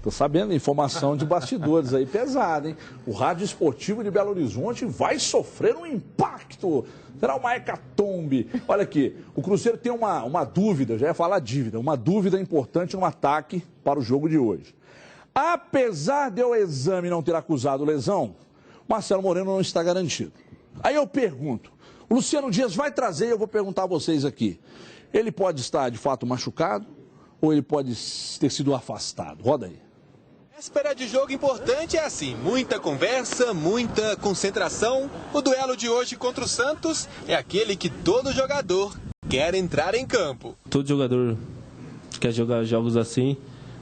Tô sabendo, informação de bastidores aí pesada, hein? O Rádio Esportivo de Belo Horizonte vai sofrer um impacto. Será uma hecatombe. Olha aqui, o Cruzeiro tem uma dúvida, já ia falar dívida, uma dúvida importante no ataque para o jogo de hoje. Apesar de o exame não ter acusado lesão, Marcelo Moreno não está garantido. Aí eu pergunto, o Luciano Dias vai trazer, eu vou perguntar a vocês aqui, ele pode estar de fato machucado ou ele pode ter sido afastado? Roda aí. Véspera de jogo importante é assim, muita conversa, muita concentração. O duelo de hoje contra o Santos é aquele que todo jogador quer entrar em campo. Todo jogador quer jogar jogos assim,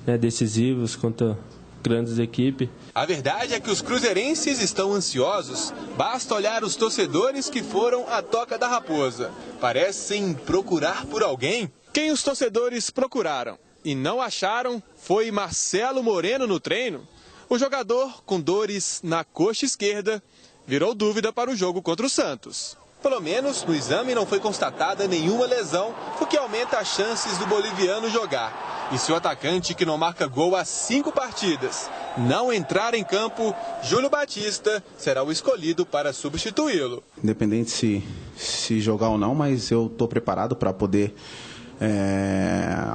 né, decisivos contra grandes equipes. A verdade é que os cruzeirenses estão ansiosos. Basta olhar os torcedores que foram à Toca da Raposa. Parecem procurar por alguém. Quem os torcedores procuraram e não acharam foi Marcelo Moreno no treino. O jogador, com dores na coxa esquerda, virou dúvida para o jogo contra o Santos. Pelo menos no exame não foi constatada nenhuma lesão, o que aumenta as chances do boliviano jogar. E se o atacante, que não marca gol há 5 partidas, não entrar em campo, Júlio Batista será o escolhido para substituí-lo. Independente se jogar ou não, mas eu estou preparado para poder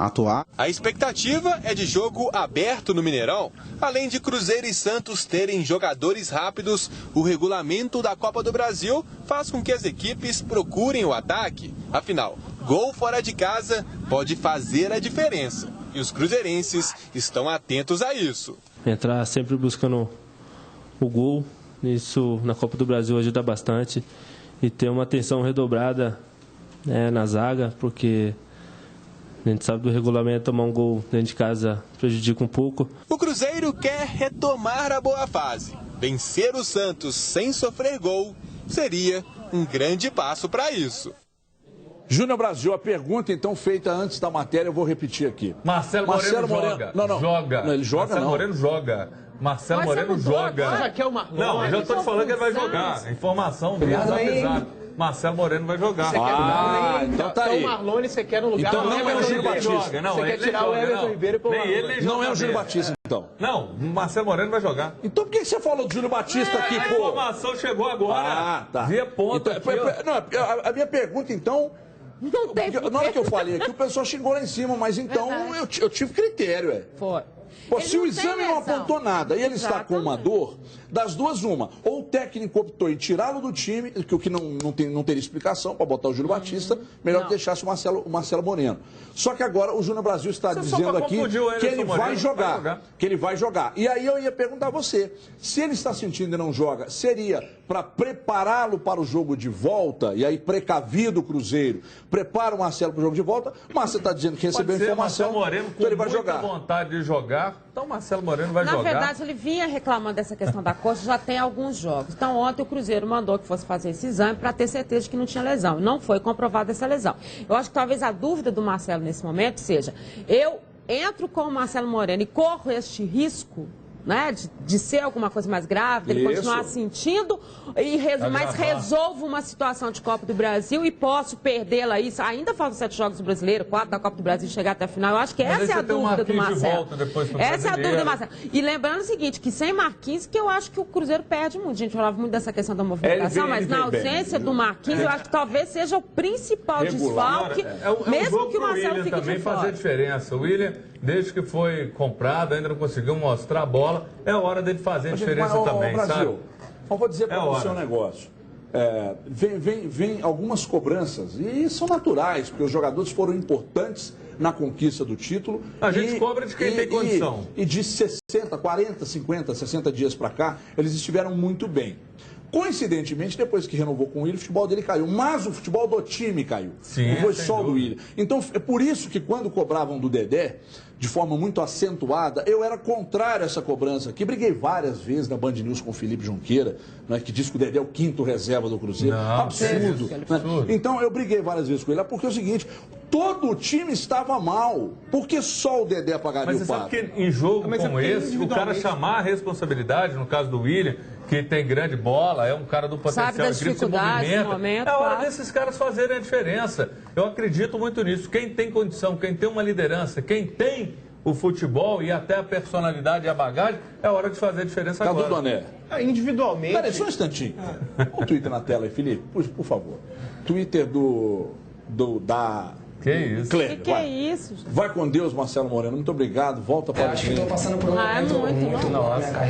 atuar. A expectativa é de jogo aberto no Mineirão. Além de Cruzeiro e Santos terem jogadores rápidos, o regulamento da Copa do Brasil faz com que as equipes procurem o ataque. Afinal, gol fora de casa pode fazer a diferença. E os cruzeirenses estão atentos a isso. Entrar sempre buscando o gol, isso na Copa do Brasil ajuda bastante. E ter uma atenção redobrada na zaga, porque a gente sabe do regulamento, tomar um gol dentro de casa prejudica um pouco. O Cruzeiro quer retomar a boa fase. Vencer o Santos sem sofrer gol seria um grande passo para isso. Júnior Brasil, a pergunta então feita antes da matéria, eu vou repetir aqui. Marcelo Moreno joga. Não. Joga. Não, ele joga Marcelo não. Moreno joga. Marcelo Moreno joga. Já quer o Marlon. Não, eu já estou te falando que ele vai jogar. Informação, exato. Marcelo Moreno vai jogar. Então tá aí. Então o Marlone você quer no lugar Então não é o Júlio Batista. Você quer tirar o Everton Ribeiro e pôr o Marlone. Não é o Júlio Batista, então. Não, o Marcelo Moreno vai jogar. Então por que você falou do Júlio Batista aqui, A pô? informação chegou agora. Tá. Via ponta aqui, ó. Não, a minha pergunta, então... Não tem Na hora que eu falei aqui, o pessoal xingou lá em cima, mas então eu tive critério, Foi. Pô, se o exame não apontou nada e ele está com uma dor, das duas uma. Ou o técnico optou em tirá-lo do time, que o que não teria explicação para botar o Júlio Batista, melhor que deixasse o Marcelo Moreno. Só que agora o Júnior Brasil está dizendo aqui que ele vai jogar. Que ele vai jogar. E aí eu ia perguntar a você, se ele está sentindo e não joga, seria para prepará-lo para o jogo de volta, e aí precavido o Cruzeiro, prepara o Marcelo para o jogo de volta, mas você está dizendo que recebeu informação, então ele vai jogar. Vontade de jogar, então o Marcelo Moreno vai jogar. Na verdade, ele vinha reclamando dessa questão da coxa já tem alguns jogos. Então, ontem o Cruzeiro mandou que fosse fazer esse exame para ter certeza de que não tinha lesão. Não foi comprovada essa lesão. Eu acho que talvez a dúvida do Marcelo nesse momento seja, eu entro com o Marcelo Moreno e corro este risco, né, de ser alguma coisa mais grave, ele continuar sentindo, mas resolvo uma situação de Copa do Brasil e posso perdê-la aí. Ainda faltam 7 jogos do Brasileiro, 4 da Copa do Brasil chegar até a final. Eu acho que essa é a dúvida do Marcelo. Essa é a dúvida do Marcelo. E lembrando o seguinte, que sem Marquinhos, que eu acho que o Cruzeiro perde muito. A gente falava muito dessa questão da movimentação, mas na ausência do Marquinhos, eu acho que talvez seja o principal desfalque, mesmo que o Marcelo fique de fora. Fazer diferença. O William, desde que foi comprado, ainda não conseguiu mostrar a bola. É hora dele fazer a diferença também, Brasil, sabe? Eu vou dizer para você um negócio. Vem algumas cobranças, e são naturais, porque os jogadores foram importantes na conquista do título. A gente cobra de quem tem condição. E de 60, 40, 50, 60 dias para cá, eles estiveram muito bem. Coincidentemente, depois que renovou com o Willian, o futebol dele caiu. Mas o futebol do time caiu. Sim, não foi só do Willian. Então, é por isso que quando cobravam do Dedé, de forma muito acentuada, eu era contrário a essa cobrança aqui. Briguei várias vezes na Band News com o Felipe Junqueira, né, que diz que o Dedé é o 5º reserva do Cruzeiro. Absurdo. Né? Então, eu briguei várias vezes com ele, porque é o seguinte, todo o time estava mal. Por que só o Dedé pagaria o pato? Mas você sabe que em jogo como esse, o cara chamar a responsabilidade, no caso do Willian, que tem grande bola, é um cara do potencial incrível, se movimenta. É hora desses caras fazerem a diferença. Eu acredito muito nisso. Quem tem condição, quem tem uma liderança, quem tem o futebol e até a personalidade e a bagagem, é hora de fazer a diferença agora. Cadu Doné. Individualmente... Peraí, só um instantinho. O Twitter na tela aí, Felipe, por favor. Twitter da... Que isso? Cléber, que é isso? Vai com Deus, Marcelo Moreno. Muito obrigado. Volta para o acho que estou passando por um momento muito nossa.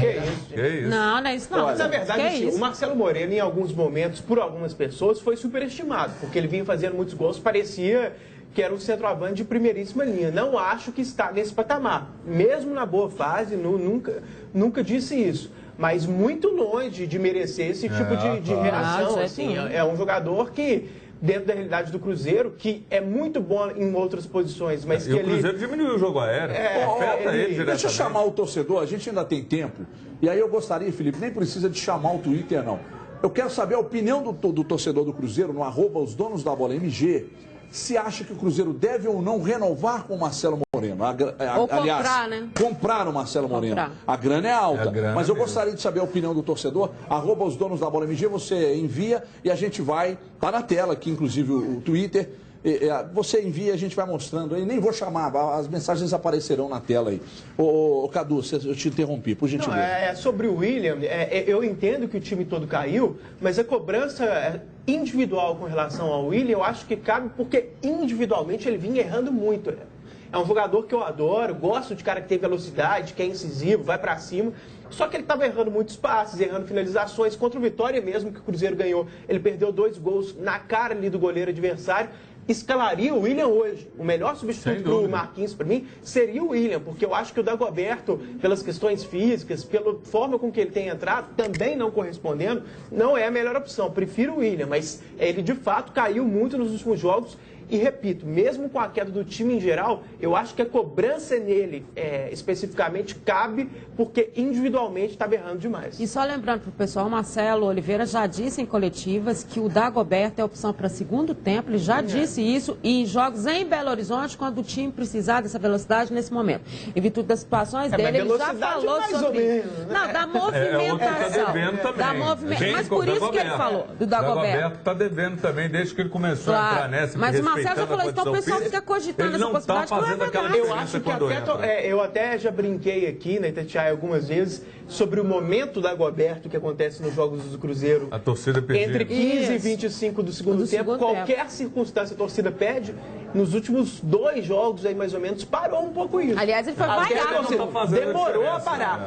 Que isso? Não é isso não. Mas, na verdade, assim, o Marcelo Moreno, em alguns momentos, por algumas pessoas, foi superestimado, porque ele vinha fazendo muitos gols, parecia que era um centroavante de primeiríssima linha. Não acho que está nesse patamar. Mesmo na boa fase, nunca disse isso. Mas muito longe de merecer esse tipo de reação. Assim, é um jogador que, dentro da realidade do Cruzeiro, que é muito bom em outras posições, mas que o Cruzeiro diminuiu o jogo aéreo. Afeta ele diretamente. Deixa eu chamar o torcedor, a gente ainda tem tempo. E aí eu gostaria, Felipe, nem precisa de chamar o Twitter, não. Eu quero saber a opinião do torcedor do Cruzeiro, no @osdonosdabola_MG, se acha que o Cruzeiro deve ou não renovar com o Marcelo Moreno. Aliás, comprar, né? Comprar o Marcelo Moreno. Comprar. A grana é alta, mas eu mesmo. gostaria de saber a opinião do torcedor. @osdonosdabola_MG, você envia e a gente vai... Tá na tela aqui, inclusive, o Twitter. Você envia, a gente vai mostrando aí. Nem vou chamar, as mensagens aparecerão na tela aí. Ô Cadu, eu te interrompi, por gentileza. Sobre o William, eu entendo que o time todo caiu, mas a cobrança individual com relação ao William, eu acho que cabe porque individualmente ele vinha errando muito. É um jogador que eu adoro, gosto de cara que tem velocidade, que é incisivo, vai pra cima. Só que ele estava errando muitos passes, errando finalizações. Contra o Vitória mesmo, que o Cruzeiro ganhou, ele perdeu 2 gols na cara ali do goleiro adversário. Escalaria o William hoje. O melhor substituto para o Marquinhos, para mim, seria o William, porque eu acho que o Dagoberto, pelas questões físicas, pela forma com que ele tem entrado, também não correspondendo, não é a melhor opção. Prefiro o William, mas ele de fato caiu muito nos últimos jogos. E repito, mesmo com a queda do time em geral, eu acho que a cobrança nele, especificamente, cabe, porque individualmente está berrando demais. E só lembrando para o pessoal, Marcelo Oliveira já disse em coletivas que o Dagoberto é a opção para segundo tempo, ele já disse isso, e em jogos em Belo Horizonte, quando o time precisar dessa velocidade nesse momento. Em virtude das situações dele, ele já falou sobre isso. Não, da movimentação. Tá devendo também. Mas por isso que ele falou do Dagoberto. O Dagoberto está devendo também, desde que ele começou a entrar nessa. Mas o Marcelo já falou, então o pessoal fica cogitando essa possibilidade, que não é verdade. Eu acho que eu até já brinquei aqui na Itatiaia algumas vezes sobre o momento da Dagoberto que acontece nos jogos do Cruzeiro. A torcida pedindo. Entre 15 e 25 do segundo tempo, qualquer circunstância a torcida pede. Nos últimos 2 jogos aí, mais ou menos, parou um pouco isso. Aliás, ele foi vaiado.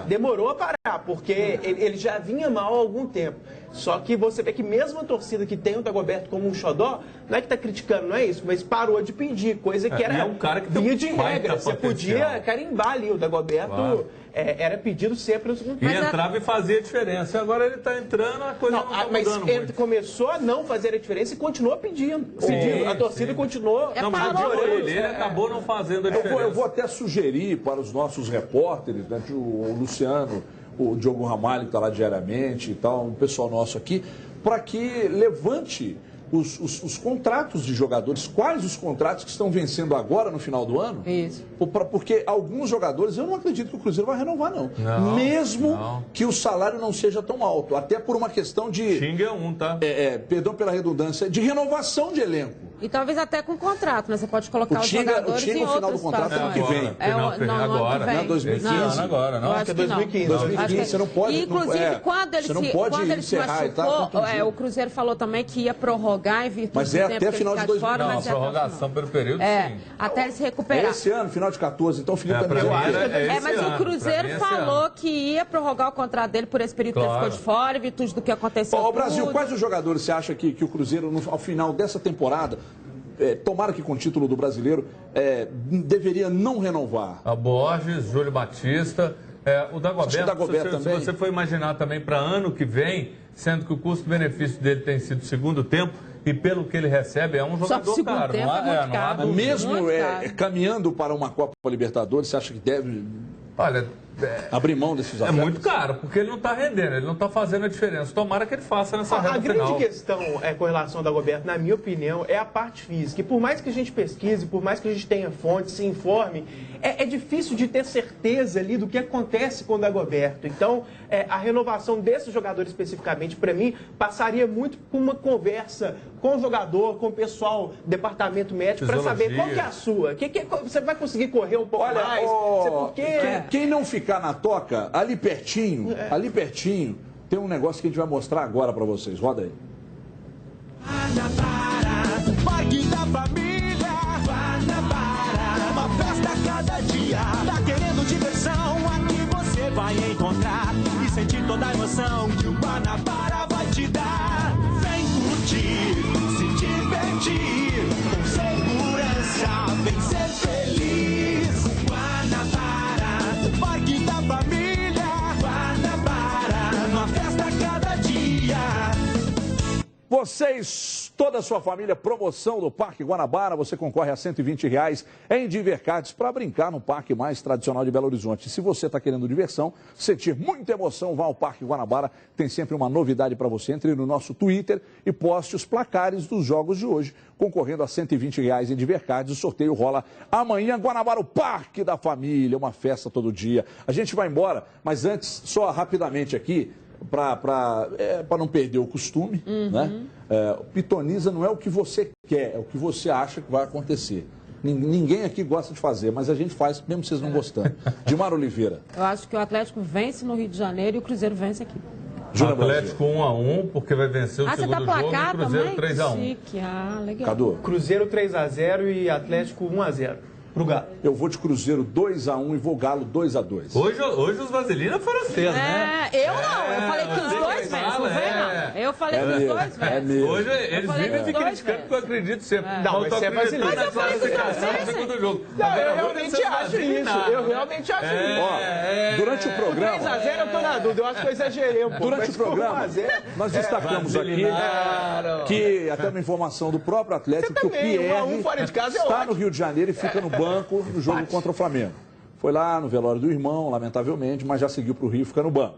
Demorou a parar, porque ele já vinha mal há algum tempo. Só que você vê que mesmo a torcida que tem o Dagoberto como um xodó, não é que está criticando, não é isso, mas parou de pedir, coisa que era um cara que via de regra. Você podia carimbar ali, o Dagoberto era pedido sempre. E entrava e fazia a diferença. Agora ele está entrando, a coisa não está mudando muito. Ele começou a não fazer a diferença e continuou pedindo. A torcida continuou... Ele acabou não fazendo a diferença. Eu vou até sugerir para os nossos repórteres, né, o Luciano, o Diogo Ramalho, que está lá diariamente e tal, o pessoal nosso aqui, para que levante os contratos de jogadores. Quais os contratos que estão vencendo agora no final do ano? Isso. Porque alguns jogadores, eu não acredito que o Cruzeiro vai renovar, não. Mesmo que o salário não seja tão alto. Até por uma questão de... Xinga tá? Perdão pela redundância, de renovação de elenco. E talvez até com contrato, né? Você pode colocar os jogadores em o final do contrato é ano que vem. Agora. Não, 2015. Agora, não. Acho que é 2015. 2015, você não pode... Inclusive, quando ele se machucou, o Cruzeiro falou também que ia prorrogar em virtude do tempo até final de 2015. Não, a prorrogação pelo período, sim. Até ele se recuperar. Esse ano, final de 14, então o Felipe também mas o Cruzeiro falou que ia prorrogar o contrato dele por esse período que ele ficou de fora, em virtude do que aconteceu. Ó, Brasil, quais os jogadores você acha que o Cruzeiro, ao final dessa temporada, tomara que com o título do Brasileiro, deveria não renovar? A Borges, Júlio Batista, o Dagoberto, se você for imaginar também para ano que vem, sendo que o custo-benefício dele tem sido segundo tempo, e pelo que ele recebe, é um jogador caro. Mesmo caminhando para uma Copa Libertadores, você acha que deve... Olha, abrir mão desses atletas. É muito caro, porque ele não está rendendo, ele não está fazendo a diferença. Tomara que ele faça nessa reta final. A grande questão com relação ao Dagoberto, na minha opinião, é a parte física. E por mais que a gente pesquise, por mais que a gente tenha fontes, se informe, é difícil de ter certeza ali do que acontece com o Dagoberto. Então, a renovação desse jogador especificamente, para mim, passaria muito por uma conversa com o jogador, com o pessoal, departamento médico, para saber qual que é a sua. Você vai conseguir correr um pouco mais? Quem não ficar na toca, ali pertinho, tem um negócio que a gente vai mostrar agora para vocês. Roda aí. Parque da família, Guanabara, uma festa a cada dia. Tá querendo diversão? Aqui você vai encontrar e sentir toda a emoção que o Guanabara vai te dar. Vem curtir, se divertir, com segurança, vem ser feliz. Guanabara, Parque da família, Guanabara, uma festa a cada dia. Vocês, toda a sua família, promoção do Parque Guanabara, você concorre a R$120 em Divercards para brincar no parque mais tradicional de Belo Horizonte. Se você está querendo diversão, sentir muita emoção, vá ao Parque Guanabara, tem sempre uma novidade para você. Entre no nosso Twitter e poste os placares dos jogos de hoje, concorrendo a R$120 em Divercards. O sorteio rola amanhã. Guanabara, o Parque da Família, uma festa todo dia. A gente vai embora, mas antes, só rapidamente aqui, para não perder o costume, né? Pitoniza não é o que você quer, é o que você acha que vai acontecer. Ninguém aqui gosta de fazer, mas a gente faz mesmo vocês não gostando. Dilmar Oliveira. Eu acho que o Atlético vence no Rio de Janeiro e o Cruzeiro vence aqui. O Atlético 1-1, porque vai vencer o segundo jogo, e o Cruzeiro 3-1. Chique. Legal. Cadu. Cruzeiro 3-0 e Atlético 1-0. Pro Galo. Eu vou de Cruzeiro 2-1 e vou Galo 2-2. Hoje os vaselinas foram cedo, né? Eu não, eu falei que os dois vencem, não foi não. Eu falei que os dois vencem. Hoje eles vivem me criticando porque eu acredito sempre. Não, mas você é brasileiro. Mas eu falei que os dois vencem. Segundo jogo. Não, eu realmente acho isso. Eu realmente acho isso. Durante o programa... 3-0 eu tô na dúvida, eu acho que eu exagerei um pouco. Durante o programa, nós destacamos aqui que, até uma informação do próprio Atlético, que o Pierre está no Rio de Janeiro e fica no banco no jogo contra o Flamengo. Foi lá no velório do irmão, lamentavelmente, mas já seguiu para o Rio e fica no banco.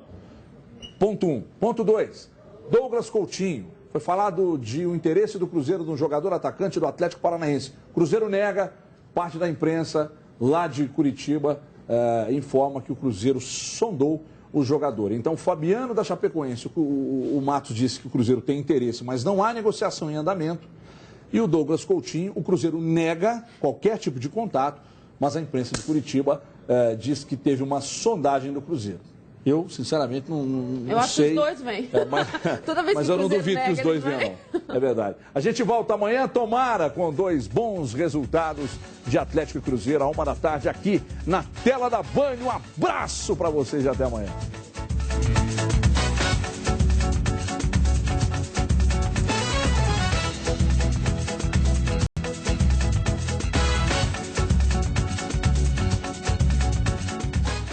Ponto 1. Ponto 2. Douglas Coutinho. Foi falado de o interesse do Cruzeiro de um jogador atacante do Atlético Paranaense. Cruzeiro nega, parte da imprensa lá de Curitiba informa que o Cruzeiro sondou o jogador. Então, Fabiano da Chapecoense, o Matos disse que o Cruzeiro tem interesse, mas não há negociação em andamento. E o Douglas Coutinho, o Cruzeiro nega qualquer tipo de contato, mas a imprensa de Curitiba diz que teve uma sondagem do Cruzeiro. Eu, sinceramente, não sei. Eu acho que os dois vêm. Mas eu não duvido que os dois venham, não. É verdade. A gente volta amanhã, tomara, com 2 bons resultados de Atlético e Cruzeiro, à 1 da tarde, aqui na tela da Band. Um abraço para vocês e até amanhã.